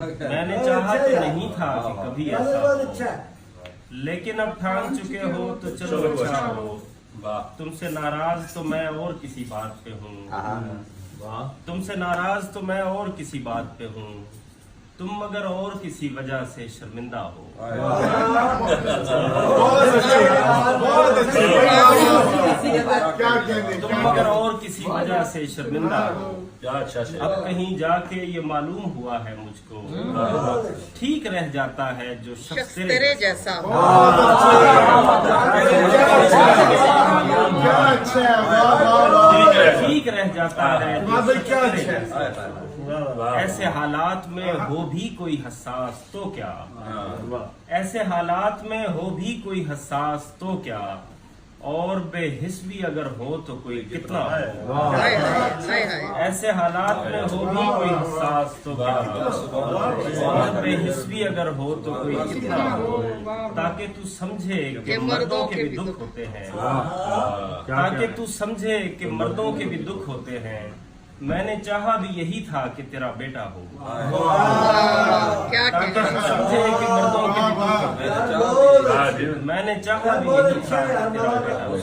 मैंने चाहा तो नहीं था कि कभी ऐसा, लेकिन अब ठान चुके हो तो चलो अच्छा हो। तुमसे नाराज तो मैं और किसी बात पे हूँ, तुमसे नाराज तो मैं और किसी बात पे हूँ। तुम मगर और किसी वजह से शर्मिंदा हो। तुम मगर और किसी वजह से शर्मिंदा हो। अब कहीं जाके ये मालूम हुआ है मुझको, ठीक रह जाता है जो शख्स तेरे जैसा हो। ठीक रह जाता है जो शख्स तेरे जैसा हो। ऐसे हालात में हो भी कोई हसास तो क्या, ऐसे हालात में हो भी कोई हसास तो क्या, और बेहिस भी अगर हो तो कोई कितना हो। ऐसे हालात में हो भी कोई हसास तो क्या, और बेहिस भी अगर हो तो कोई कितना हो। ताकि तू समझे कि मर्दों के भी दुख होते हैं, ताकि तू समझे कि मर्दों के भी दुख होते हैं। मैंने चाहा भी यही था कि तेरा बेटा हो, ताकि तू समझे कि मर्दों के भी दुख होते हैं। मैंने चाहा भी यही था कि तेरा बेटा हो।